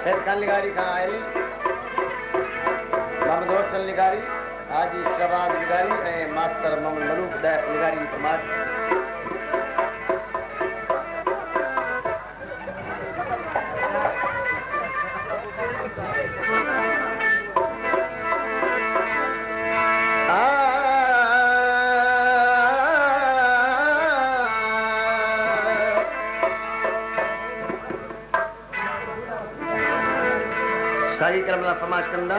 सैद खान लिगारी खां आयल मोहम्मद रोशन लिगारी हाजी शहबाज लिगारी ऐं मास्टर मोहम्मद मलूक लिगारी समाज सागी करमला फरमाश कंदा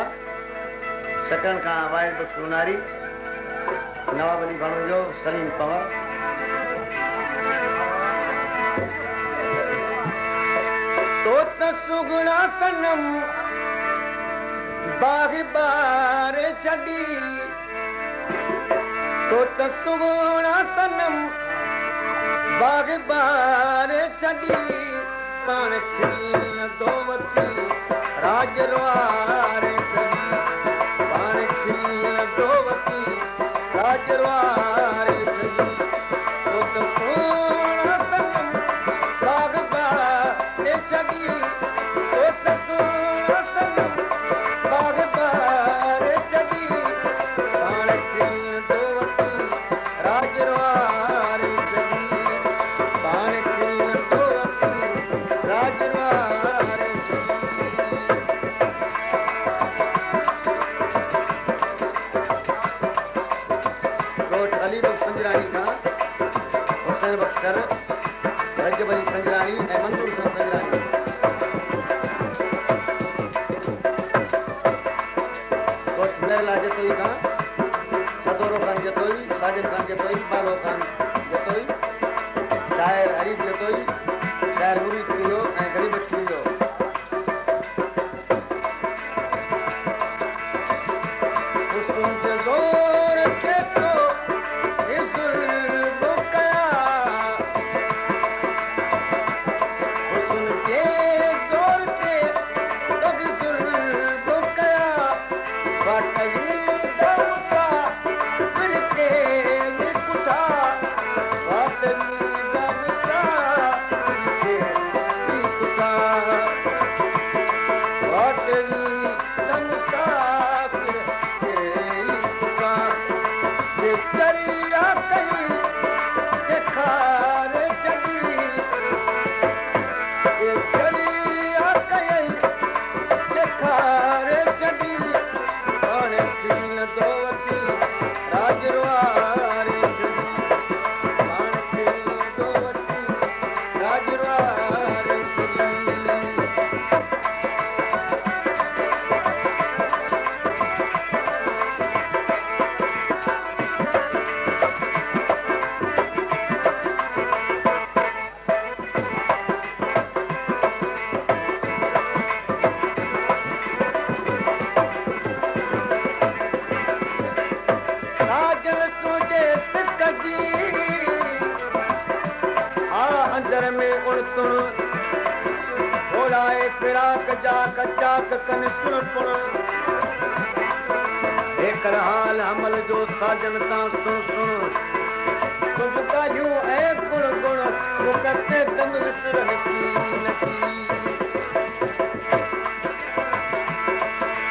सकन खां वाहिद बख्श उनारी नवाब अली बाणू जो सलीम पंवर तो सुगुणा सनम बाग बार छड़ी तो सुगुणा सनम बाग बार छड़ी पाण खिल दोवती राजरवार छड़ी पाण खिल दोवती राजरवार छड़ी तो सुगुणा सनम बाग बार छड़ी तो सुगुणा सनम बाग बार छड़ी पाण खिल दोवती राजरवार छड़ी पाण खिल दोवती राजरवार छड़ी अली बख्श संजरानी खां हुसैन बख्तर रजब अली संजरानी ऐं मंजूर संजरानी मेरला जतोई खां सदोरो खान जतोई साजिद खान जतोई बालो खान जतोई शायर हरीफ जतोई शायर मुरीद कियो ऐं गरीब कियो जोर के तो अंदर में उड़तुण ओलाए फिराक जाक चाक कन सुण पुण हेकर हाल हमल जो साजन तां सुण सुण कुझ ॻाल्हियूं ऐं गुण गुण मुकते दम विसर नकी नकी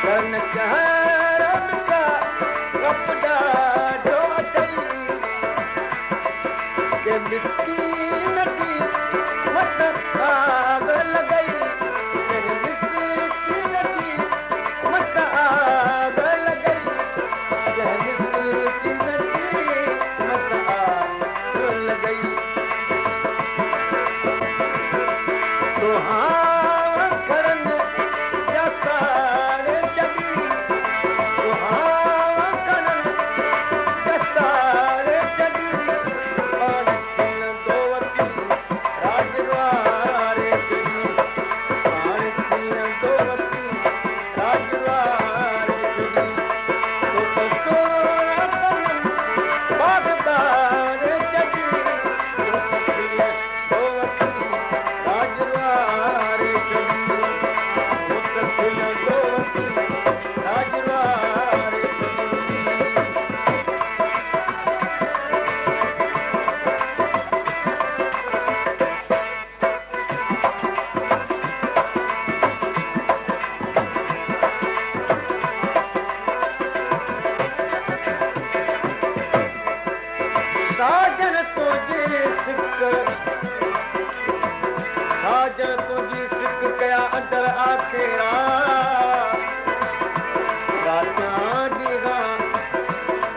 कन कहर का कपड़ा ढोटई के मिस्कीन की मत आग लगई मिस्कीन की मत आग लगई मिस्कीन की मत आग लगई तो हाँ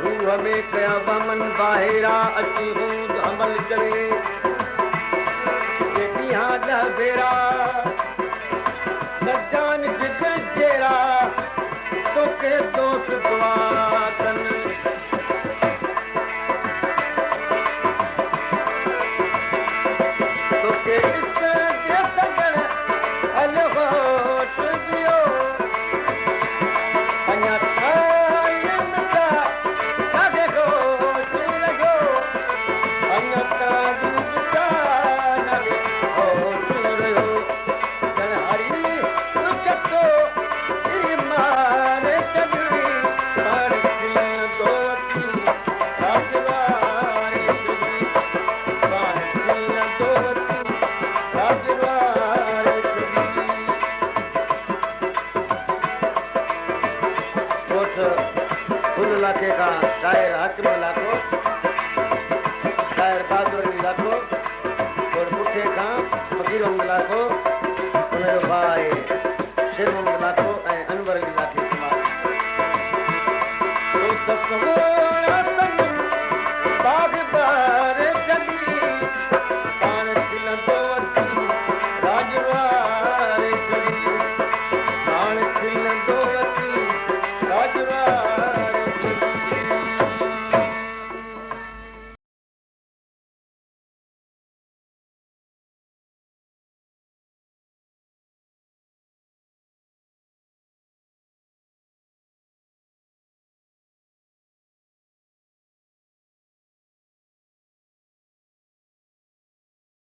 रूह में कया बमन बाहिरा अची हूं अमल करे ॾह भेरा सजान जिगर जेरा तोखे दोस्त दुआ कनि तोखे ॾिस जे सगण हल होट वियो अञा ताईं था काॾे होट रहियो अञा ताईं शायर हाकिम इलाक़ो शायर बहादुर